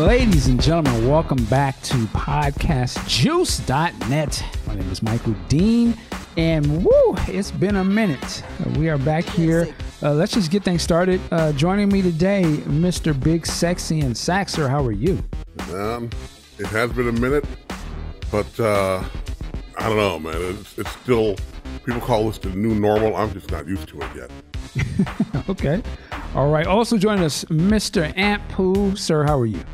Ladies and gentlemen, welcome back to podcastjuice.net. My name is Michael Dean, and woo, it's been a minute. We are back here. Let's just get things started. Joining me today, Mr. Big Sexy and Saxer. How are you? It has been a minute, but I don't know, man. It's still, people call this the new normal. I'm just not used to it yet. Okay. All right. Also joining us, Mr. Ant Pooh. Sir, how are you?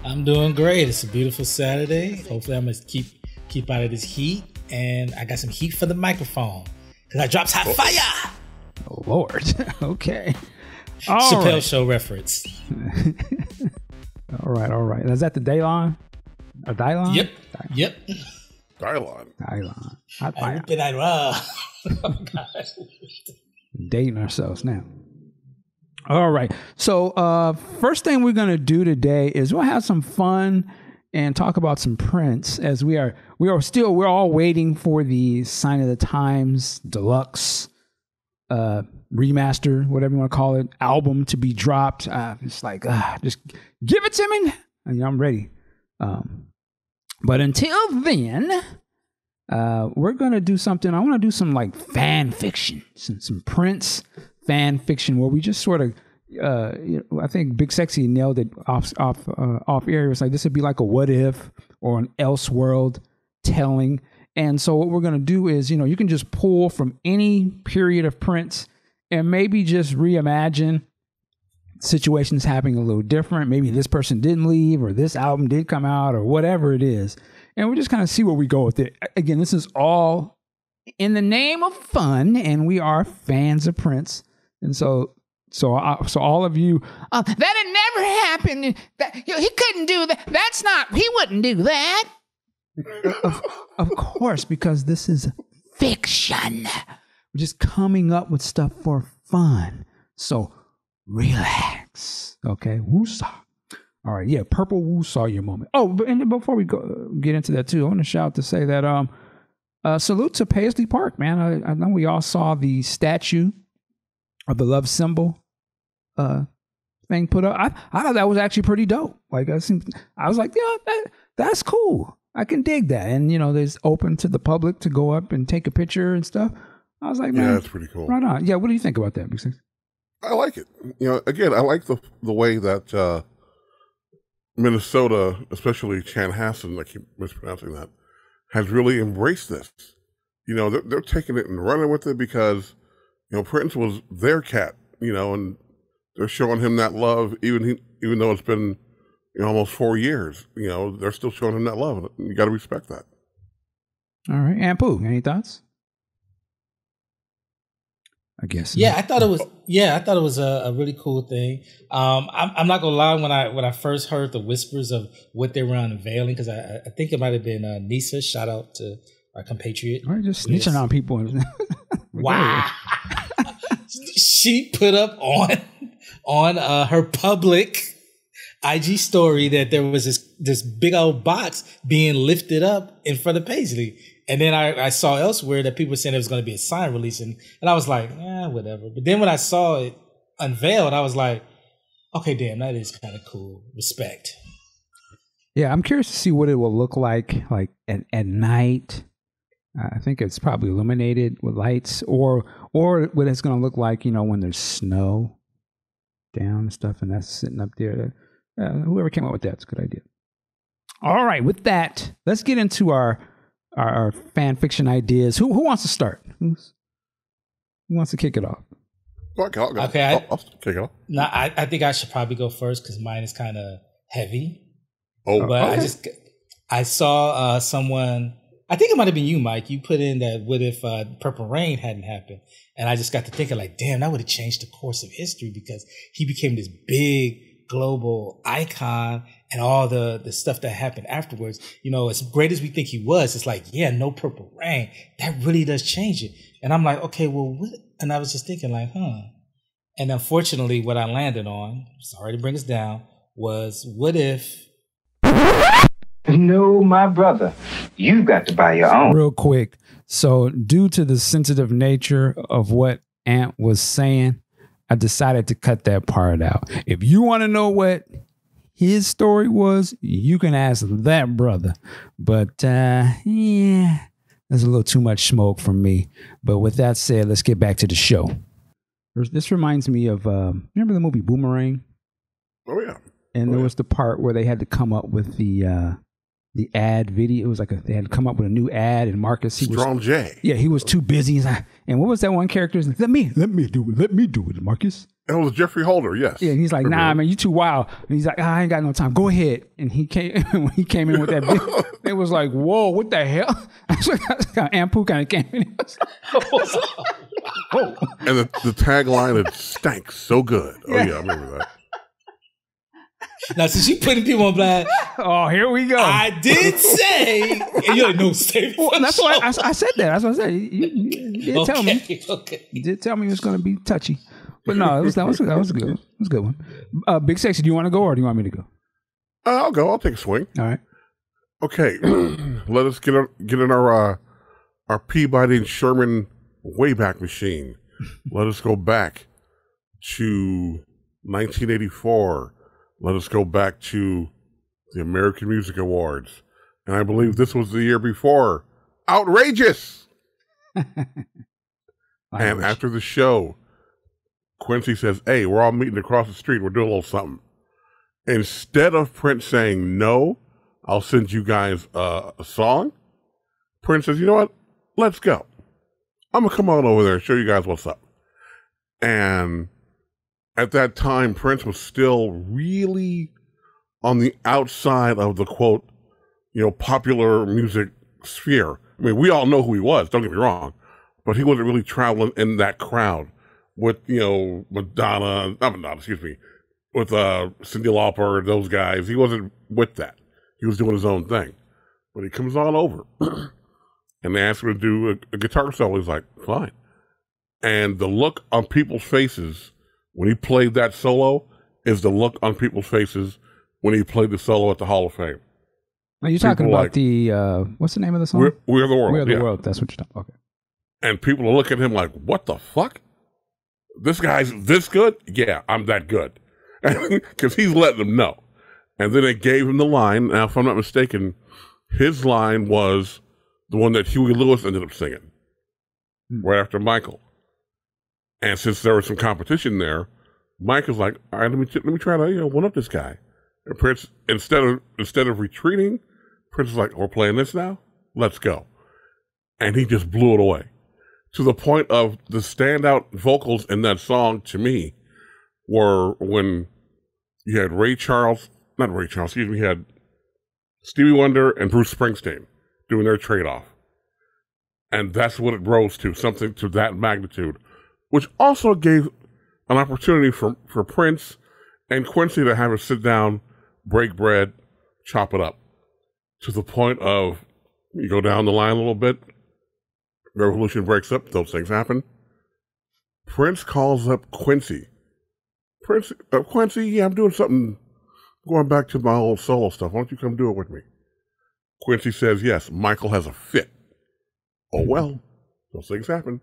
I'm doing great. It's a beautiful Saturday. Hopefully I'm going to keep out of this heat. And I got some heat for the microphone because I drops hot fire. Oh, Lord. Okay. Chappelle Show reference. All right. Is that the Daylon? Or Dylon? Yep. Dylon. Hot fire. Oh, God. Dating ourselves now. All right. So first thing we're going to do today is we'll have some fun and talk about some Prince, as we're all waiting for the Sign of the Times Deluxe remaster, whatever you want to call it, album to be dropped. It's like, just give it to me. And I'm ready. But until then, we're going to do something. I want to do some like fan fiction, some Prince fan fiction where we just sort of, I think Big Sexy nailed it off air. It's like, this would be like a what if or an Elseworld telling. And so what we're going to do is, you can just pull from any period of Prince and maybe just reimagine situations happening a little different. Maybe this person didn't leave or this album did come out or whatever it is. And we just kind of see where we go with it. Again, this is all in the name of fun, and we are fans of Prince. And so all of you, that had never happened. He couldn't do that. He wouldn't do that. Of course, because this is fiction. We're just coming up with stuff for fun. So relax. Okay. Woosah. All right. Yeah. Purple woosah your moment. Oh, and before we get into that too, I want to shout to say that, salute to Paisley Park, man. I know we all saw the statue of the love symbol thing put up. I thought that was actually pretty dope. Like I was like, yeah, that's cool. I can dig that. And there's open to the public to go up and take a picture and stuff. I was like, man, yeah, that's pretty cool. Right on. Yeah, what do you think about that, Big Six? I like it. Again, I like the way that Minnesota, especially Chanhassen, I keep mispronouncing that, has really embraced this. They're taking it and running with it because Prince was their cat, and they're showing him that love, even though it's been almost 4 years. They're still showing him that love. You got to respect that. All right, Aunt Pooh, any thoughts? I guess. Yeah, I thought it was a really cool thing. I'm not gonna lie, when I first heard the whispers of what they were unveiling, because I think it might have been Nisa. Shout out to our compatriot. All right, just snitching on people. Wow. She put up on her public IG story that there was this big old box being lifted up in front of Paisley. And then I saw elsewhere that people were saying there was going to be a sign release. And I was like, whatever. But then when I saw it unveiled, I was like, okay, damn, that is kind of cool. Respect. Yeah, I'm curious to see what it will look like at night. I think it's probably illuminated with lights, or what it's going to look like, when there's snow down and stuff, and that's sitting up there. Whoever came up with that's a good idea. All right, with that, let's get into our fan fiction ideas. Who wants to start? Who wants to kick it off? Okay, I'll kick it off. No, I think I should probably go first because mine is kind of heavy. Oh, but okay. I saw someone. I think it might have been you, Mike. You put in that what if Purple Rain hadn't happened, and I just got to thinking like, damn, that would have changed the course of history because he became this big global icon, and all the stuff that happened afterwards. As great as we think he was, it's like, yeah, no Purple Rain, that really does change it. And I'm like, okay, well, what? And I was just thinking like, And unfortunately, what I landed on, sorry to bring us down, was what if. No, my brother, you've got to buy your own. Real quick. So due to the sensitive nature of what Ant was saying, I decided to cut that part out. If you want to know what his story was, you can ask that brother. But yeah, there's a little too much smoke from me. But with that said, let's get back to the show. This reminds me of, remember the movie Boomerang? Oh, yeah. And there was the part where they had to come up with the ad video. It was like they had to come up with a new ad, and Marcus, Strong J. Yeah, he was too busy. And what was that one character? He's like, let me do it, Marcus. It was Jeffrey Holder, yes. Yeah, and he's like, nah, man, you too wild. And he's like, I ain't got no time. Go ahead. And he came when he came in with that video, it was like, whoa, what the hell? Ampu kind of came in. Whoa. And the tagline, it stank so good. Oh, yeah, I remember that. Now, since you putting people on blast, oh, here we go. I did say, and you're like, no, stay. Well, that's why I said that. That's what I said. You did tell me. Okay. You did tell me it was going to be touchy. But no, that was good. It was a good one. Big Sexy, do you want to go or do you want me to go? I'll go. I'll take a swing. All right. Okay. Let us get in our Peabody and Sherman Wayback Machine. Let us go back to 1984. Let us go back to the American Music Awards. And I believe this was the year before Outrageous. And after the show, Quincy says, hey, we're all meeting across the street. We're doing a little something. Instead of Prince saying, no, I'll send you guys a song, Prince says, you know what? Let's go. I'm going to come on over there and show you guys what's up. And at that time, Prince was still really on the outside of the, quote, popular music sphere. I mean, we all know who he was, don't get me wrong, but he wasn't really traveling in that crowd with, with with Cyndi Lauper, those guys. He wasn't with that. He was doing his own thing. But he comes on over and they ask him to do a guitar solo. He's like, fine. And the look on people's faces when he played that solo is the look on people's faces when he played the solo at the Hall of Fame. Are you talking about the, what's the name of the song? We're the World. We're the World. That's what you're talking about. Okay. And people are looking at him like, what the fuck? This guy's this good? Yeah, I'm that good. Because he's letting them know. And then they gave him the line. Now, if I'm not mistaken, his line was the one that Huey Lewis ended up singing right after Michael. And since there was some competition there, Mike was like, all right, let me try to one up this guy. And Prince, instead of retreating, Prince was like, we're playing this now? Let's go. And he just blew it away. To the point of the standout vocals in that song, to me, were when you had you had Stevie Wonder and Bruce Springsteen doing their trade-off. And that's what it rose to, something to that magnitude, which also gave an opportunity for Prince and Quincy to have a sit down, break bread, chop it up. To the point of, you go down the line a little bit, Revolution breaks up, those things happen. Prince calls up Quincy. Quincy, yeah, I'm doing something, going back to my old solo stuff. Why don't you come do it with me? Quincy says, yes, Michael has a fit. Oh, well, those things happen.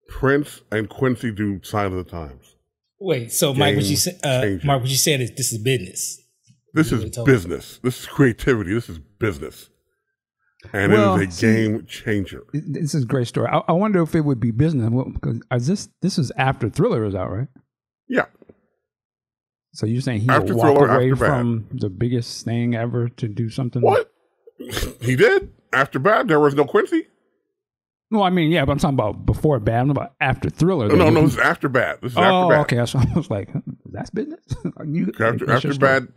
Prince and Quincy do Sign of the Times. Wait, so Mike, what you said is this is business. This is business. This is creativity. This is business. And it is a game changer. This is a great story. I wonder if it would be business because this is after Thriller is out, right? Yeah. So you're saying he would walk away from the biggest thing ever to do something? What? He did. After Bad, there was no Quincy. No, I mean, yeah, but I'm talking about before Bad. I'm talking about after Thriller. No, this is after Bad. This is after Bad. Okay. So I was like, that's business? After Bad,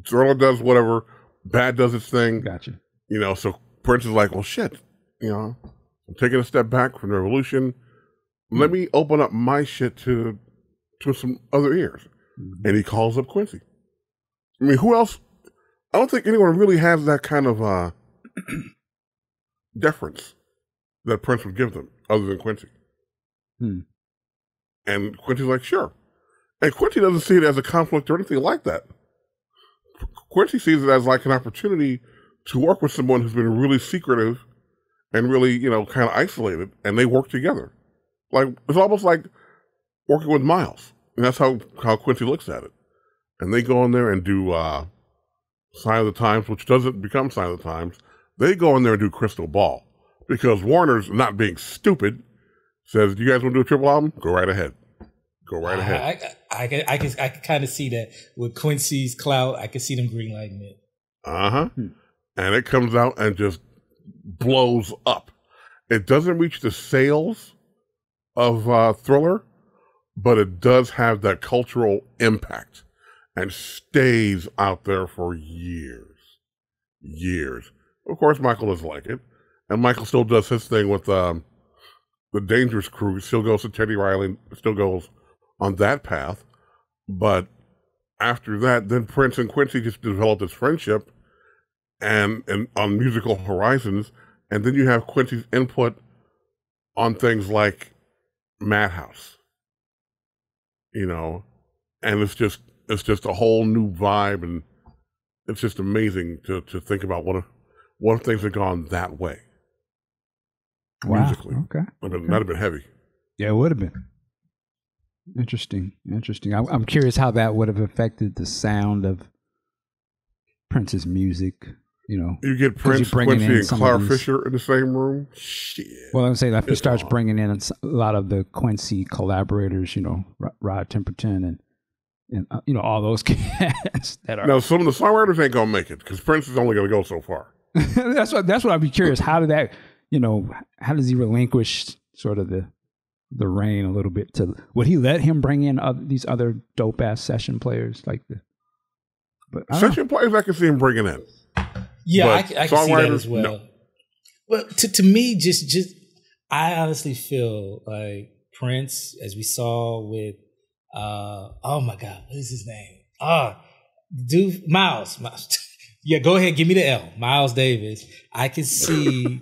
Thriller does whatever. Bad does its thing. Gotcha. So Prince is like, well, shit. I'm taking a step back from the Revolution. Let me open up my shit to some other ears. Mm-hmm. And he calls up Quincy. I mean, who else? I don't think anyone really has that kind of deference that Prince would give them other than Quincy. And Quincy's like, sure. And Quincy doesn't see it as a conflict or anything like that. Quincy sees it as like an opportunity to work with someone who's been really secretive and really, kind of isolated, and they work together. Like, it's almost like working with Miles. And that's how Quincy looks at it. and they go in there and do Sign of the Times, which doesn't become Sign of the Times. They go in there and do Crystal Ball because Warner's, not being stupid, says, "Do you guys want to do a triple album? Go right ahead. Go right ahead." I can kind of see that with Quincy's clout. I can see them greenlighting it. And it comes out and just blows up. It doesn't reach the sales of Thriller, but it does have that cultural impact and stays out there for years. Of course, Michael doesn't like it, and Michael still does his thing with the Dangerous Crew. Still goes to Teddy Riley, still goes on that path. But after that, then Prince and Quincy just developed this friendship and on musical horizons, and then you have Quincy's input on things like Madhouse, and it's just a whole new vibe, and it's just amazing to think about what if things had gone that way. Wow. Musically. Okay. That'd have been heavy. Yeah, it would have been. Interesting. I'm curious how that would have affected the sound of Prince's music. You get Prince, Quincy, and Clara Fisher in the same room. Shit. Well, I'm saying if he starts bringing in a lot of the Quincy collaborators, Rod Temperton and all those cats that are. Now, some of the songwriters ain't gonna make it because Prince is only gonna go so far. That's what I'd be curious. How did that? How does he relinquish sort of the reign a little bit? Would he let him bring in these other dope ass session players like the? But session players, I can see him bringing in. Yeah, I can see that as well. No. But to me, just I honestly feel like Prince, as we saw with, oh my God, what is his name? Dude, Miles. Yeah, go ahead, give me the L. Miles Davis. I can see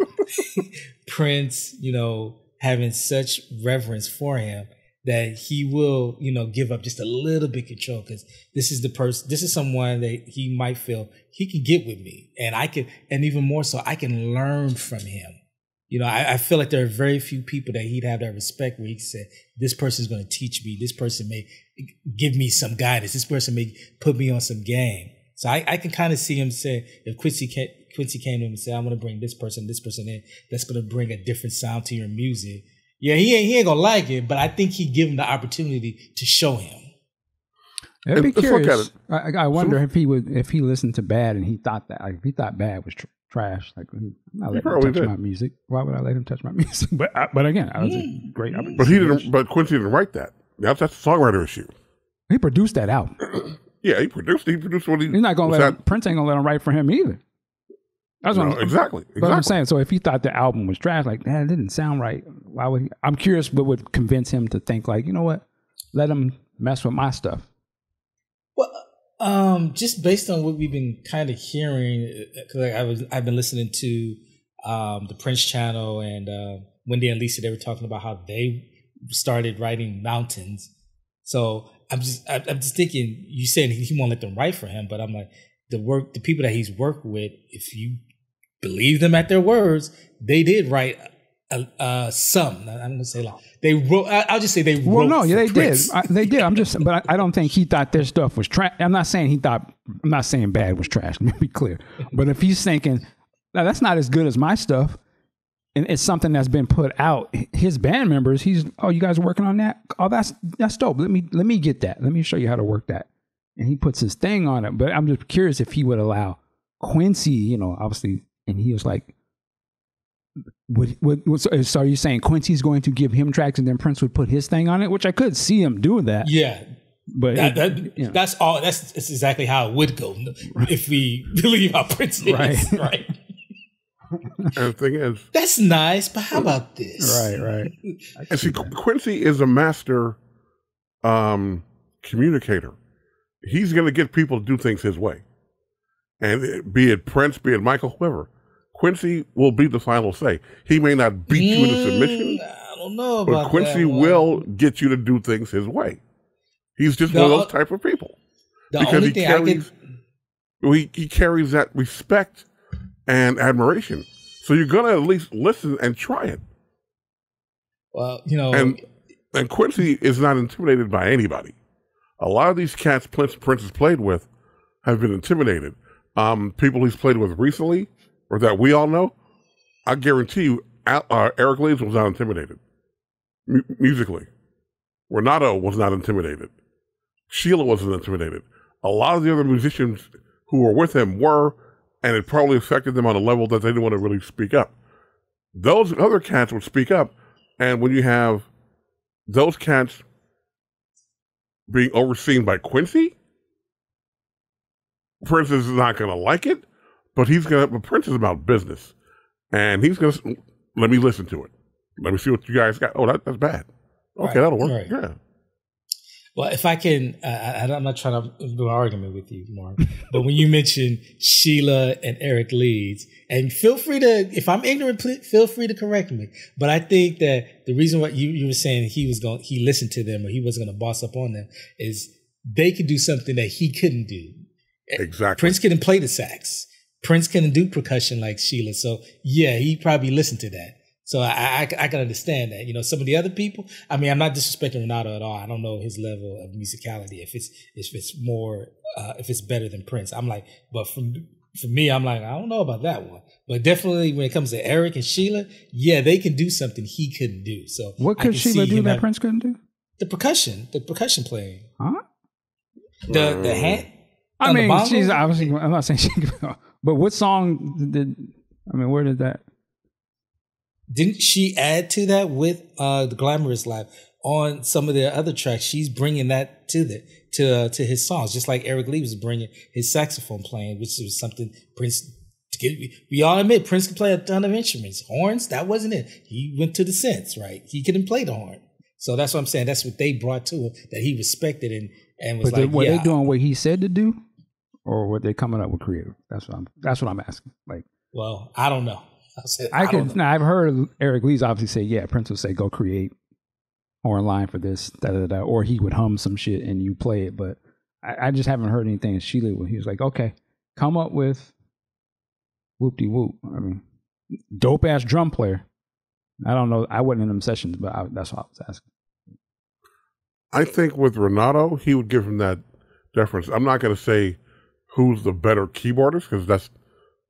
Prince, having such reverence for him that he will, give up just a little bit control because this is someone that he might feel he can get with me, and and even more so, I can learn from him. I feel like there are very few people that he'd have that respect where he said, "This person's going to teach me. This person may give me some guidance. This person may put me on some game." So I can kind of see him say, if Quincy came to him and said, "I'm going to bring this person in, that's going to bring a different sound to your music." Yeah, he ain't gonna like it, but I think he'd give him the opportunity to show him. I'd be curious. I wonder if he listened to Bad and he thought that, if he thought Bad was trash, like I'm not letting him touch my music. Why would I let him touch my music? But again, I was a great opportunity. But he didn't. But Quincy didn't write that. That's a songwriter issue. He produced that album. Yeah, he produced what he. He's not gonna Prince ain't gonna let him write for him either. That's what exactly. But I'm saying, so if he thought the album was trash, like that didn't sound right, why would he? I'm curious what would convince him to think like, what, let him mess with my stuff. Well, just based on what we've been kind of hearing, because I've been listening to the Prince channel and Wendy and Lisa, they were talking about how they started writing Mountains. So I'm just thinking, you saying he won't let them write for him, but I'm like, the people that he's worked with, if you believe them at their words, they did write some. I'm gonna say like they wrote. I'll just say they wrote. Well, no, yeah, they Prince. did. They did. I'm just, but I don't think he thought their stuff was trash. I'm not saying Bad was trash. Let me be clear. But if he's thinking, now that's not as good as my stuff, and it's something that's been put out, his band members, you guys are working on that? Oh, that's dope. Let me get that. Let me show you how to work that. And he puts his thing on it. But I'm just curious if he would allow Quincy, obviously, and he was like, so are you saying Quincy's going to give him tracks and then Prince would put his thing on it? Which I could see him doing that. Yeah. But that's all. That's exactly how it would go if we believe how Prince is. Right. And the thing is, that's nice, but how about this? Right. And see, Quincy is a master communicator. He's going to get people to do things his way. And be it Prince, be it Michael, whoever, Quincy will be the final say. He may not beat you into submission. I don't know about that. But Quincy will get you to do things his way. He's just one of those type of people. Because he carries that respect and admiration. So you're going to at least listen and try it. Well, And Quincy is not intimidated by anybody. A lot of these cats Prince has played with have been intimidated. People he's played with recently, or that we all know, I guarantee you, Eric Leeds was not intimidated musically. Renato was not intimidated. Sheila wasn't intimidated. A lot of the other musicians who were with him were, and it probably affected them on a level that they didn't want to really speak up. Those other cats would speak up, and when you have those cats being overseen by Quincy, Prince is not going to like it, but Prince is about business, and he's going to, let me listen to it. Let me see what you guys got. Oh, that's bad. Okay, right, that'll work. Right. Yeah. Well, if I can, I'm not trying to do an argument with you, Mark, but when you mentioned Sheila and Eric Leeds, and feel free to, if I'm ignorant, feel free to correct me. But I think that the reason why you were saying he listened to them or he wasn't going to boss up on them is they could do something that he couldn't do. Exactly. Prince couldn't play the sax. Prince couldn't do percussion like Sheila. So yeah, he probably listened to that. So I can understand that. You know, some of the other people, I mean, I'm not disrespecting Renato at all. I don't know his level of musicality. If it's better than Prince. I'm like, but for me, I'm like, I don't know about that one. But definitely when it comes to Eric and Sheila, yeah, they can do something he couldn't do. So what could Sheila do that Prince couldn't do? The percussion playing. Huh? The hand. I mean, she's obviously, I'm not saying she could, but what song where did that? Didn't she add to that with The Glamorous Life on some of their other tracks? She's bringing that to his songs, just like Eric Lee was bringing his saxophone playing, which was something Prince. We all admit Prince could play a ton of instruments. Horns, that wasn't it. He went to the synths, right? He couldn't play the horn, so that's what I'm saying. That's what they brought to him that he respected and was like. Were they doing what he said to do, or were they coming up with creative? That's what I'm asking. Like, well, I don't know. I've heard Eric Leeds obviously say, yeah, Prince would say, go create horn line for this, or he would hum some shit and you play it. But I just haven't heard anything. And Sheila, he was like, okay, come up with whoop-de-whoop. I mean, dope ass drum player. I don't know. I wasn't in them sessions, but that's what I was asking. I think with Renato, he would give him that deference. I'm not going to say who's the better keyboardist because that's,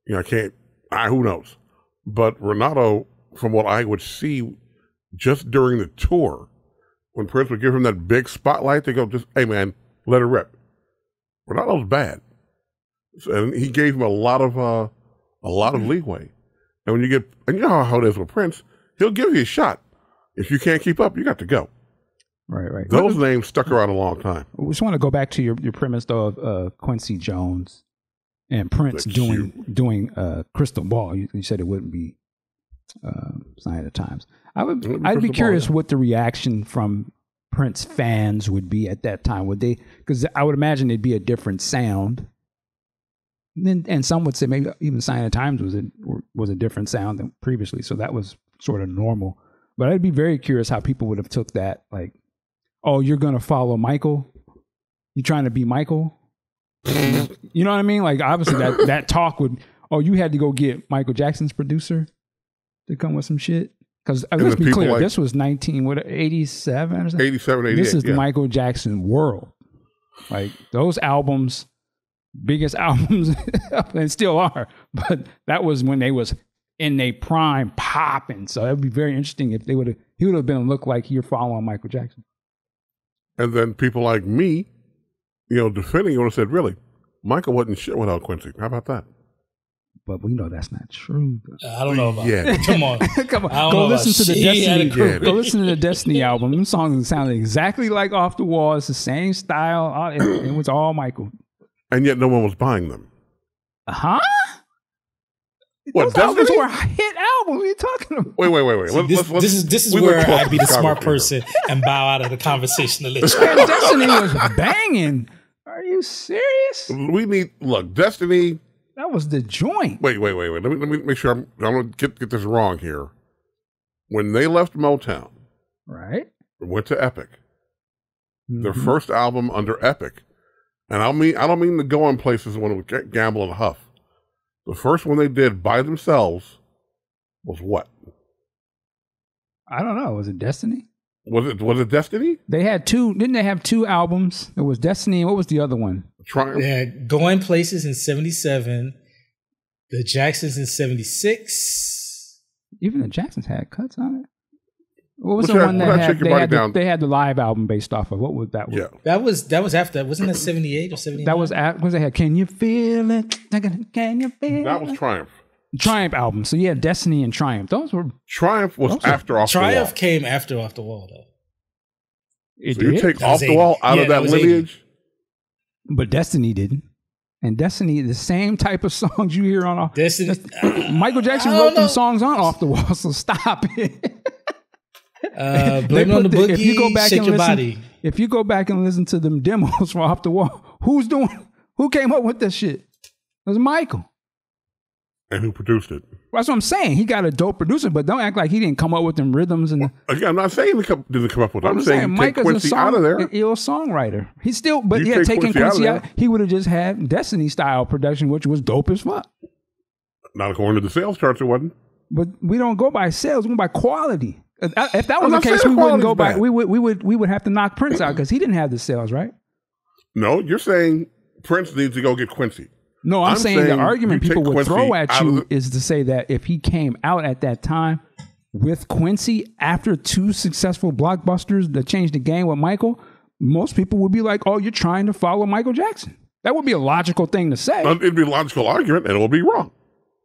who knows. But Renato, from what I would see just during the tour, when Prince would give him that big spotlight, they go, just, hey man, let it rip. Renato's bad. And he gave him a lot of leeway. And when you know how it is with Prince, he'll give you a shot. If you can't keep up, you got to go. Right. Those names stuck around a long time. We just want to go back to your premise though of Quincy Jones and Prince doing Crystal Ball. You said it wouldn't be Sign of the Times. I'd be curious what the reaction from Prince fans would be at that time. Would they? Because I would imagine it'd be a different sound. And some would say maybe even Sign of the Times was a different sound than previously. So that was sort of normal. But I'd be very curious how people would have took that. Like, oh, you're going to follow Michael? You trying to be Michael? You know what I mean? Like, obviously that talk would, oh, you had to go get Michael Jackson's producer to come with some shit? Because let's be clear, like, this was 87 or something? 87, 88, this is the Michael Jackson world. Like, those albums, biggest albums, and still are, but that was when they was in their prime popping. So it would be very interesting if he would have been look like you're following Michael Jackson. And then people like me, defending, would have said, really, Michael wasn't shit without Quincy. How about that? But we know that's not true. I don't know about that. Come on. Go listen to the Destiny. Go listen to the Destiny album. Them songs sound exactly like Off the Wall. It's the same style. It was all Michael. And yet no one was buying them. Huh? What, those albums were a hit album. What are you talking about? Wait. See, this is where I'd be the smart person and bow out of the conversation a little. Destiny was banging. Are you serious? Destiny. That was the joint. Wait. Let me make sure I'm going to get this wrong here. When they left Motown, right, went to Epic. Their first album under Epic, and I don't mean to go in places when it was Gamble and Huff. The first one they did by themselves was what? I don't know. Was it Destiny? Was it Destiny? They had two. Didn't they have two albums? It was Destiny. And what was the other one? Triumph. Yeah, Going Places in 77, the Jacksons in 76. Even the Jacksons had cuts on it. What was What's the that- one what that that had Chicken Body Down? they had the live album based off of? What was that? Yeah. That was after. Wasn't that 78 or 79? That was at. Was they had? Can you feel it? Can you feel That it? was Triumph. Triumph album. So yeah, Destiny and Triumph. Those were. Triumph was after Off the Wall. Triumph came after Off the Wall, though. It So you did, take That was Off the Wall 80. out Yeah, of that that was 80. lineage. but Destiny didn't. And Destiny, the same type of songs you hear on. Destiny. Michael Jackson I don't wrote them know. songs on Off the Wall. So stop it. Blame on the boogie. If you go back Shake and your listen, body. if you go back and listen to them demos from Off the Wall, who came up with this shit? It was Michael. And who produced it? That's what I'm saying. He got a dope producer, but don't act like he didn't come up with them rhythms. And Again, I'm not saying it didn't come up with it. I'm saying take Mike is Quincy out of there. an ill songwriter. He's still, but You yeah, take taking Quincy out of Quincy out, there. he would have just had Destiny style production, which was dope as fuck. Not according to the sales charts, it wasn't. But we don't go by sales; we go by quality. If that was I'm the not case, saying we wouldn't go quality's by. bad. We would have to knock Prince out because he didn't have the sales, right? No, you're saying Prince needs to go get Quincy. No, I'm saying the saying argument you people take would Quincy throw at out of you the- is to say that if he came out at that time with Quincy after two successful blockbusters that changed the game with Michael, most people would be like, "Oh, you're trying to follow Michael Jackson." That would be a logical thing to say. It'd be a logical argument, and it will be wrong.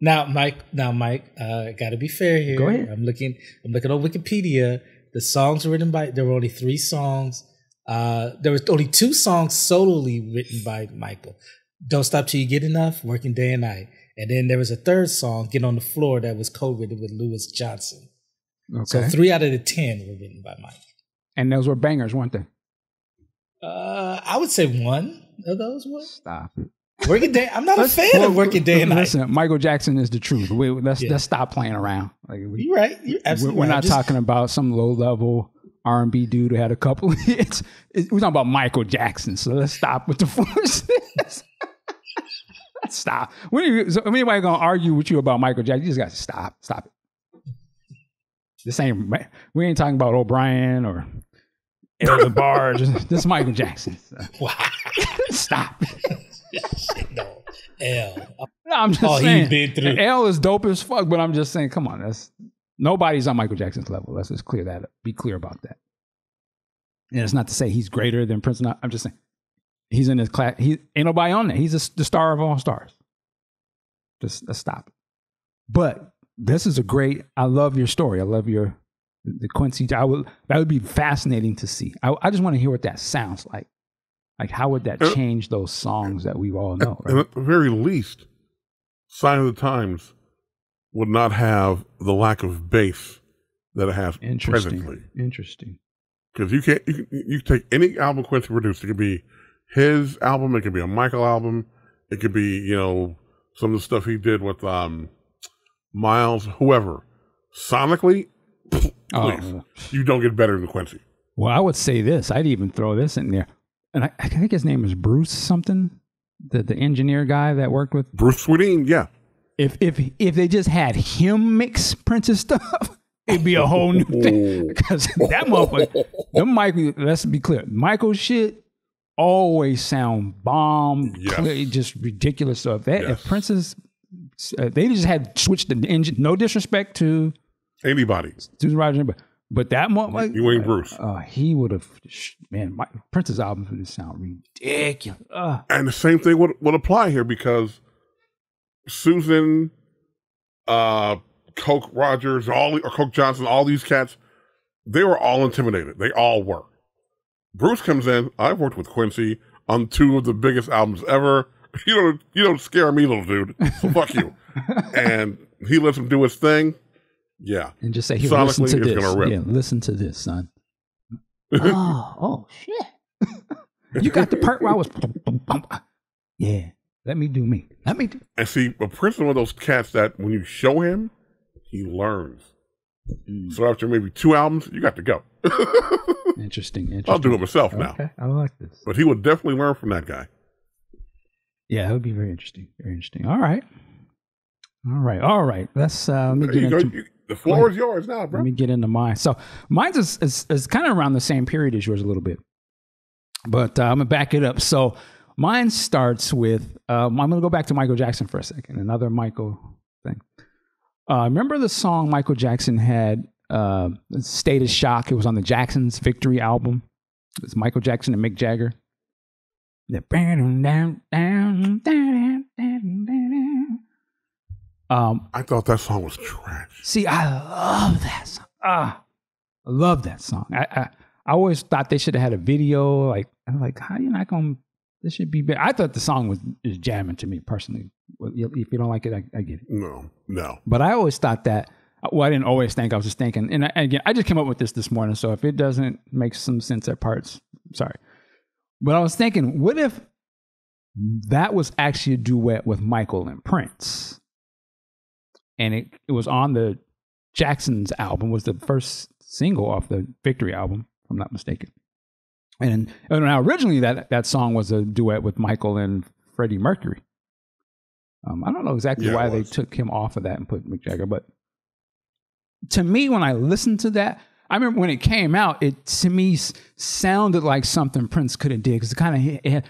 Now, Mike, got to be fair here. Go ahead. I'm looking on Wikipedia. The songs were written by. There were only 3 songs. There were only 2 songs solely written by Michael. "Don't Stop Till You Get Enough," "Working Day and Night," and then there was a 3rd song, "Get on the Floor," that was co-written with Louis Johnson. Okay, So 3 out of the 10 were written by Mike. and those were bangers, weren't they? I would say one of those was Stop it. "Working Day." I'm not a fan of "Working Day and Night." Listen, Michael Jackson is the truth. Let's stop playing around. Like, You're right. You're absolutely we're right. not talking about some low level R&B dude who had a couple of hits. We're talking about Michael Jackson. So let's stop with the foolishness. Stop. So anybody gonna argue with you about Michael Jackson? You just got to stop. Stop it. We ain't talking about O'Brien or Elder Barge. This is Michael Jackson. So Wow. stop. No. L. No, I'm just Oh, he saying. been through. L is dope as fuck, but I'm just saying, come on, nobody's on Michael Jackson's level. Let's just clear that up. Be clear about that. And it's not to say he's greater than Prince. I'm just saying he's in his class. He ain't nobody on there. He's the star of all stars. Just let's stop it. But this is a great. I love your story. I love the Quincy. That would be fascinating to see. I just want to hear what that sounds like. Like, how would that change those songs that we all know? Right? And at the very least, Sign of the Times would not have the lack of bass that it has presently. Interesting. Because you can take any album Quincy produced. It could be his album. It could be a Michael album. It could be, some of the stuff he did with Miles, whoever. Sonically, please, you don't get better than Quincy. Well, I would say this. I'd even throw this in there. And I think his name is Bruce something, the engineer guy that worked with. Bruce Swedien, yeah. If they just had him mix Prince's stuff, it'd be a whole new thing. Because that motherfucker, let's be clear, Michael shit always sound bomb, just ridiculous. So if Prince's, they just had switched the engine. No disrespect to anybody, to Roger, but that motherfucker, you ain't Bruce. He would have, Prince's albums would sound ridiculous. And the same thing would apply here because Susan, Coke Rogers, Coke Johnson, all these cats, they were all intimidated. They all were. Bruce comes in. I've worked with Quincy on 2 of the biggest albums ever. You don't scare me, little dude. So fuck you. And he lets him do his thing. Yeah. And just say, here, Sonically, listen to it's this. gonna rip. Yeah, listen to this, son. oh, shit. You got the part where I was, yeah, let me do me. And see, but Prince is one of those cats that when you show him, he learns. So after maybe 2 albums, you got to go. Interesting. I'll do it myself now. Okay, I like this. But he would definitely learn from that guy. Yeah, that would be very interesting. Very interesting. All right. Let's let me get into. The floor is yours now, bro. Let me get into mine. So mine's is kind of around the same period as yours a little bit, but I'm gonna back it up. So mine starts with I'm gonna go back to Michael Jackson for a second. Another Michael thing. Remember the song Michael Jackson had, "State of Shock"? It was on the Jackson's Victory album. It's Michael Jackson and Mick Jagger. I thought that song was trash. See, I love that song. I love that song. I always thought they should have had a video. Like, I'm like, how you not gonna? This should be better. I thought the song was jamming to me personally. If you don't like it, I get it. No. But I always thought that. Well, I didn't always think. I was just thinking. And again, I just came up with this morning. So if it doesn't make some sense at parts, sorry. But I was thinking, what if that was actually a duet with Michael and Prince? And it was on the Jackson's album, was the first single off the Victory album, if I'm not mistaken. And now originally that song was a duet with Michael and Freddie Mercury. I don't know exactly why they took him off of that and put Mick Jagger, but to me, when I listened to that, I remember when it came out, it to me sounded like something Prince could have did, because it had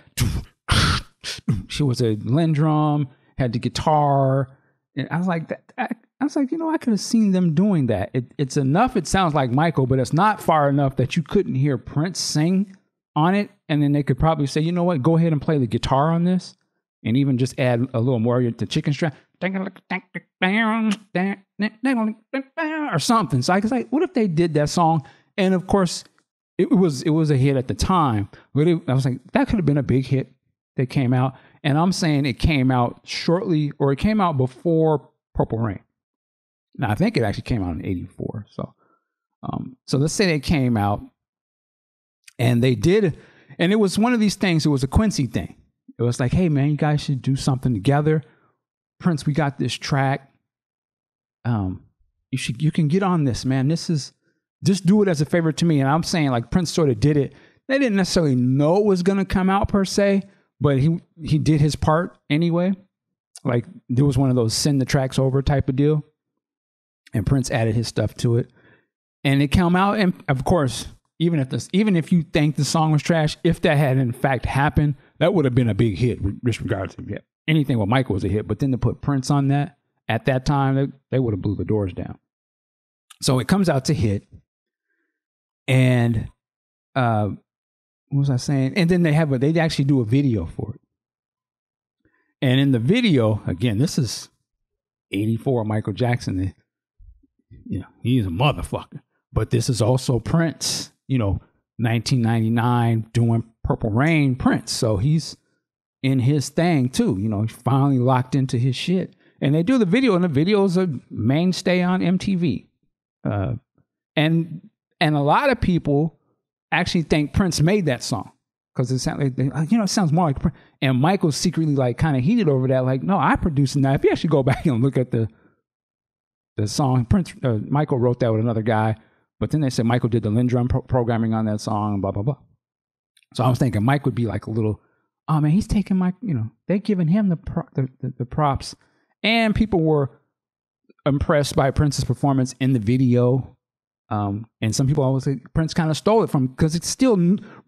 she was a Lindrum, had the guitar, and I was like, I could have seen them doing that. It's enough. It sounds like Michael, but it's not far enough that you couldn't hear Prince sing on it, and then they could probably say, you know what, go ahead and play the guitar on this, and even just add a little more to chicken strap or something. So I was like, what if they did that song? And of course, it was a hit at the time. But I was like, that could have been a big hit that came out. And I'm saying it came out shortly, or it came out before Purple Rain. Now I think it actually came out in '84. So let's say they came out, and they did, and it was one of these things. It was a Quincy thing. It was like, hey man, you guys should do something together. Prince, we got this track. You can get on this, man. Just do it as a favor to me. And I'm saying, like, Prince sort of did it. They didn't necessarily know it was going to come out per se, but he did his part anyway. Like, there was one of those send the tracks over type of deal. And Prince added his stuff to it. And it came out, and of course, even if you think the song was trash, if that had in fact happened, that would have been a big hit, regardless of anything with Michael was a hit. But then to put Prince on that at that time, they would have blew the doors down. So it comes out to hit, and what was I saying? And then they actually do a video for it. And in the video, again, this is '84 Michael Jackson. He's a motherfucker. But this is also Prince, 1999 doing Purple Rain Prince. So he's in his thing too. He's finally locked into his shit. And they do the video, and the video is a mainstay on MTV. And a lot of people actually think Prince made that song, because it sounds like, it sounds more like Prince. And Michael's secretly like kind of heated over that. Like, no, I produced it. Now, if you actually go back and look at the song, Prince, Michael wrote that with another guy. But then they said Michael did the Lindrum programming on that song, blah, blah, blah. So I was thinking Mike would be like a little, oh man, he's taking my, they're giving him the props. And people were impressed by Prince's performance in the video. And some people always say Prince kind of stole it from, because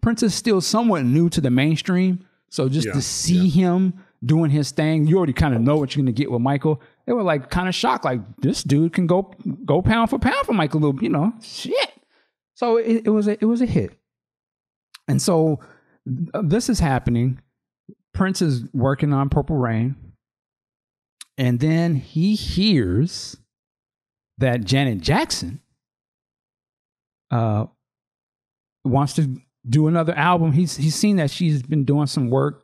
Prince is still somewhat new to the mainstream. So just to see him doing his thing, you already kind of know what you're going to get with Michael. They were like kind of shocked, like, this dude can go pound for pound for Michael, shit. So it was a hit. And so this is happening. Prince is working on Purple Rain, and then he hears that Janet Jackson wants to do another album. He's seen that she's been doing some work,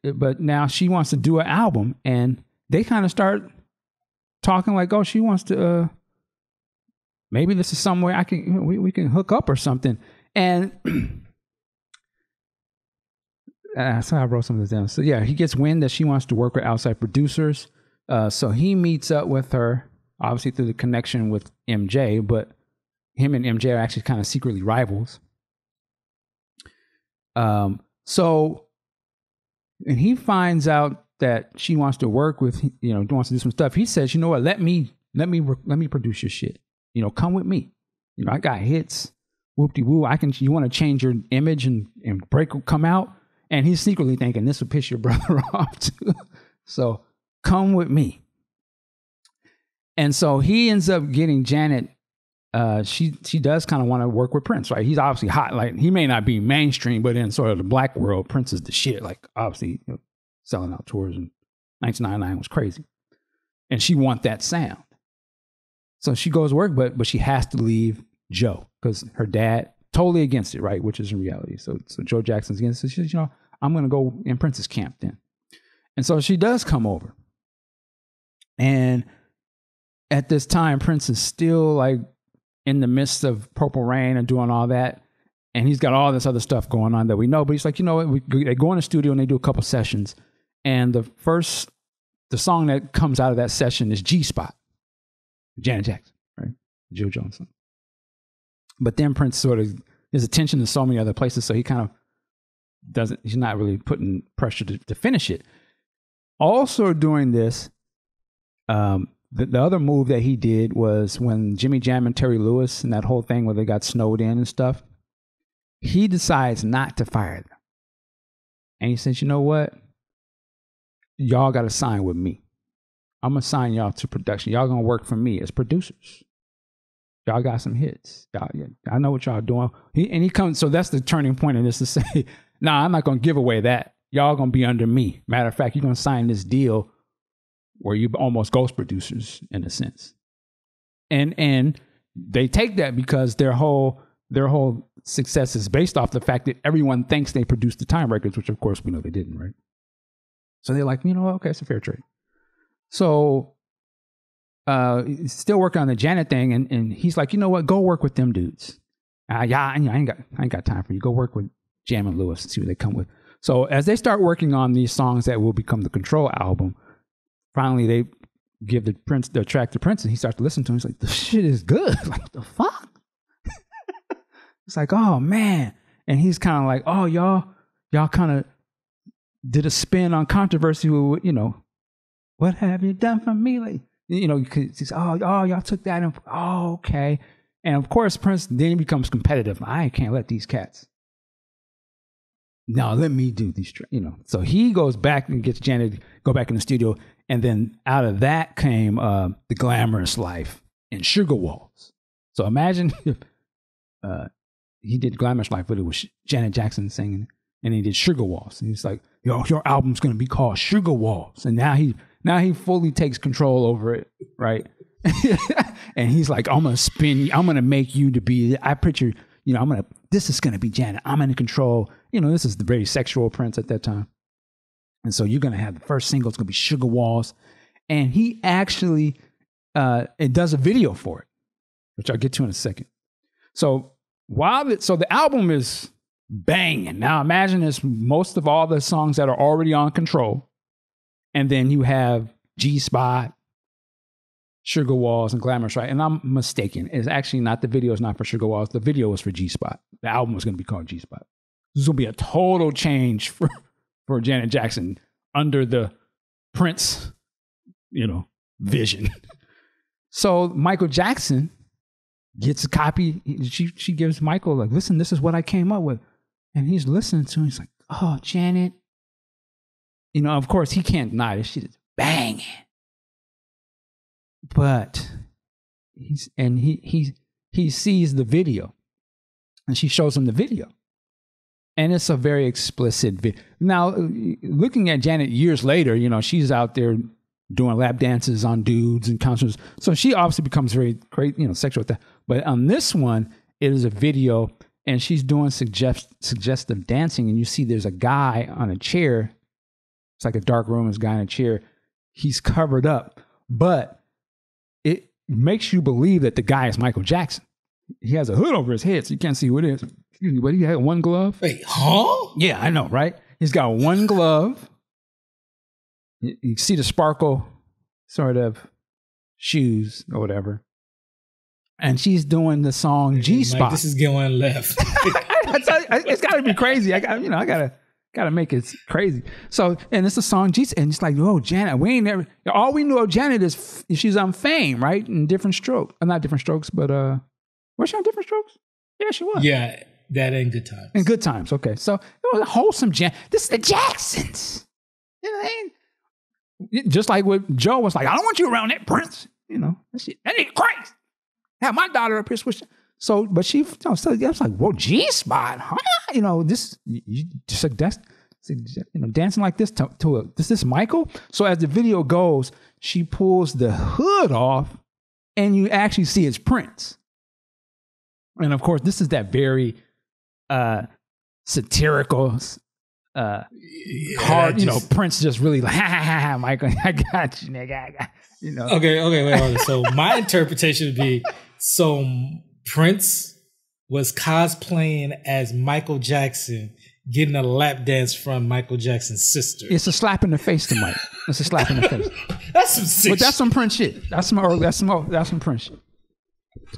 but now she wants to do an album, and they kind of start talking like, oh, she wants to, maybe this is somewhere we can hook up or something. And so I wrote some of this down. So yeah, he gets wind that she wants to work with outside producers. So he meets up with her, obviously through the connection with MJ, but him and MJ are actually kind of secretly rivals. And he finds out that she wants to work with, wants to do some stuff. He says, you know what, let me let me produce your shit. You know, come with me. You know, I got hits. Whoop-de-woo. You want to change your image and break will come out? And he's secretly thinking this will piss your brother off too. So come with me. And so he ends up getting Janet. She does kind of want to work with Prince, right? He's obviously hot. Like, he may not be mainstream, but in sort of the black world, Prince is the shit. Like, obviously, you know, selling out tours in 1999 was crazy. And she wants that sound. So she goes to work, but she has to leave Joe because her dad totally against it, right? Which is in reality. So Joe Jackson's against it. She says, you know, I'm going to go in Prince's camp then. And so she does come over. And at this time, Prince is still like in the midst of Purple Rain and doing all that. And he's got all this other stuff going on that we know. But he's like, you know what? They go in the studio and they do a couple sessions. And the song that comes out of that session is G-Spot. Janet Jackson, right? Joe Johnson. But then Prince sort of, his attention to so many other places, so he kind of he's not really putting pressure to finish it. Also during this, the other move that he did was when Jimmy Jam and Terry Lewis and that whole thing where they got snowed in and stuff, he decides not to fire them. And he says, you know what? Y'all got to sign with me. I'm going to sign y'all to production. Y'all going to work for me as producers. Y'all got some hits. I know what y'all doing. He comes, so that's the turning point in this to say, nah, I'm not going to give away that. Y'all going to be under me. Matter of fact, you're going to sign this deal where you almost ghost producers in a sense. And they take that because their whole success is based off the fact that everyone thinks they produced the Time records, which of course we know they didn't, right? So they're like, you know, okay, it's a fair trade. So still working on the Janet thing, and he's like, you know what, go work with them dudes. I ain't got time for you. Go work with Jam and Lewis and see what they come with. So as they start working on these songs that will become the Control album, finally they give the track to Prince, and he starts to listen to him. He's like, this shit is good. Like, what the fuck? It's like, oh man. And he's kind of like, oh, y'all kind of did a spin on controversy with, you know, what have you done for me? Like, you know, he's, oh, y'all took that. And, oh, okay. And of course, Prince then becomes competitive. I can't let these cats. No, let me do these, you know. So he goes back and gets Janet, go back in the studio. And then out of that came The Glamorous Life and Sugar Walls. So imagine if he did Glamorous Life, but it was Janet Jackson singing, and he did Sugar Walls. And he's like, yo, your album's going to be called Sugar Walls. And now he fully takes control over it, right? And he's like, I'm going to make you to be, I picture, you know, this is going to be Janet. I'm in control. You know, this is the very sexual Prince at that time. And so you're going to have the first single. It's going to be Sugar Walls. And he actually, it does a video for it, which I'll get to in a second. So the album is banging. Now imagine this, most of all the songs that are already on Control. And then you have G-Spot, Sugar Walls, and Glamorous, right? And I'm mistaken. It's actually not, the video is not for Sugar Walls. The video was for G-Spot. The album was going to be called G-Spot. This will be a total change for Janet Jackson under the Prince, you know, vision. So Michael Jackson gets a copy. She gives Michael, like, listen, this is what I came up with. And he's listening to him. He's like, oh, Janet. You know, of course, he can't deny this shit is banging. But he sees the video. And she shows him the video. And it's a very explicit video. Now, looking at Janet years later, you know, she's out there doing lap dances on dudes and concerts. So she obviously becomes very great, you know, sexual with that. But on this one, it is a video, and she's doing suggestive dancing. And you see there's a guy on a chair. It's like a dark room. There's a guy in a chair. He's covered up. But it makes you believe that the guy is Michael Jackson. He has a hood over his head, so you can't see who it is. Excuse me, but he had one glove. Wait, huh? Yeah, I know, right? He's got one glove. You see the sparkle sort of shoes or whatever. And she's doing the song G-Spot. Mike, this is going left. It's got to be crazy. I got to Gotta make it crazy. So, and it's a song, Jesus, and it's like, oh, Janet, we ain't never, all we know of Janet is she's on Fame, right? In Different Strokes. Not Different Strokes, but was she on Different Strokes? Yeah, she was. Yeah, that ain't Good Times. In Good Times, okay. So, it was a wholesome Janet. This is the Jacksons. You know what I mean? Just like what Joe was like, I don't want you around that Prince. You know, that nigga crazy. Have my daughter up here switching. So, but she, so I was like, whoa, G-spot, huh? You know, this, you just like that's, you know, dancing like this to this Michael. So as the video goes, she pulls the hood off, and you actually see it's Prince. And of course, this is that very satirical, hard, you know, Prince just really like, ha, Michael, I got you, nigga, I got you know. Okay, wait. So my interpretation would be, so Prince was cosplaying as Michael Jackson, getting a lap dance from Michael Jackson's sister. It's a slap in the face to Mike. It's a slap in the face. That's some sick But that's some Prince shit. That's some Prince shit.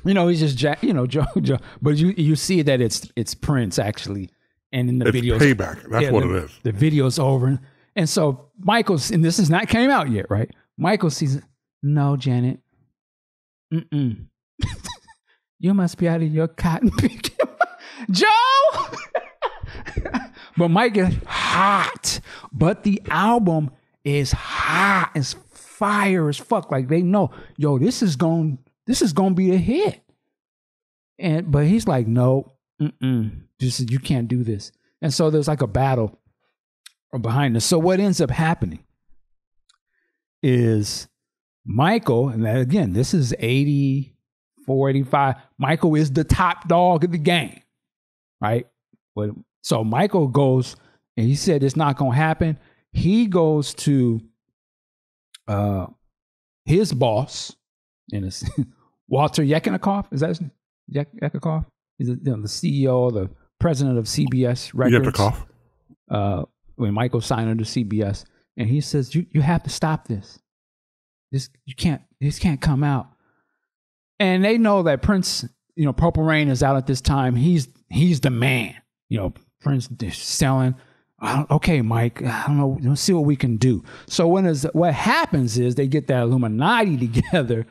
You know, he's just Joe. But you see that it's Prince actually, and in the video, payback. That's what it is. The video's over, and so Michael's, and this is not came out yet, right? Michael sees it. No, Janet. You must be out of your cotton picking. Joe! But Mike is hot. But the album is hot. It's fire as fuck. Like they know, yo, this is gonna be a hit. But he's like, no, just you can't do this. And so there's like a battle behind this. So what ends up happening is Michael, and again, this is 84, 85. Michael is the top dog of the game, right? But so Michael goes, and he said it's not going to happen. He goes to his boss, Walter Yeknikoff. Is that his name? Yeknikoff? He's the CEO, the president of CBS Records. Yeknikoff. When Michael signed under CBS, and he says, "You have to stop this. This can't come out." And they know that Prince, you know, Purple Rain is out at this time. He's the man. You know, Prince is selling. Okay, Mike, I don't know. Let's see what we can do. So what happens is they get that Illuminati together.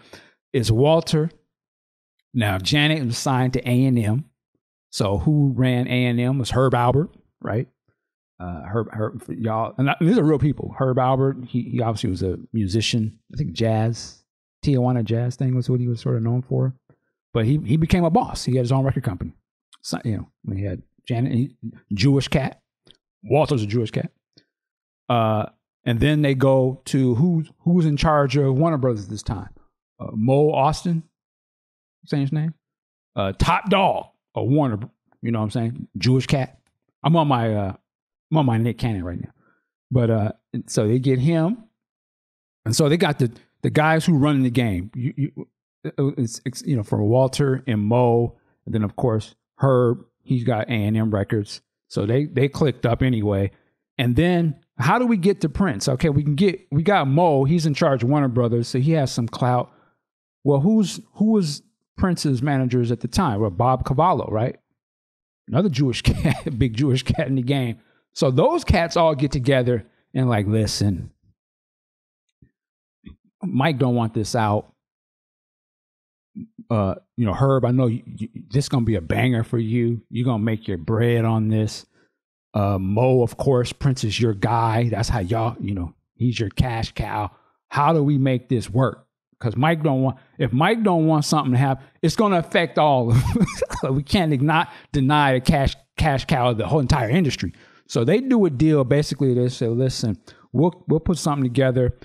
It's Walter. Now Janet was signed to A&M. So who ran A&M was Herb Alpert, right? Herb, y'all, and these are real people. Herb Alpert, he obviously was a musician. I think jazz, Tijuana Jazz thing was what he was sort of known for. But he became a boss. He had his own record company. So, you know, when he had Janet, Jewish cat. Walter's a Jewish cat. And then they go to who's in charge of Warner Brothers this time? Mo Austin, saying his name. Top dog of Warner. You know what I'm saying? Jewish cat. I'm on my Nick Cannon right now. But so they get him, and so they got the guys who run the game. It's you know, for Walter and Mo, and then of course Herb. He's got A&M Records, so they clicked up anyway. And then how do we get to Prince? Okay, we got Mo. He's in charge of Warner Brothers, so he has some clout. Well, who was Prince's managers at the time? Well, Bob Cavallo, right? Another Jewish cat, big Jewish cat in the game. So those cats all get together and like, listen, Mike don't want this out. You know, Herb, I know this is going to be a banger for you. You're going to make your bread on this. Mo, of course, Prince is your guy. That's how y'all, you know, he's your cash cow. How do we make this work? Because if Mike don't want something to happen, it's going to affect all of us. We can't deny a cash cow of the whole entire industry. So they do a deal. Basically, they say, listen, we'll put something together.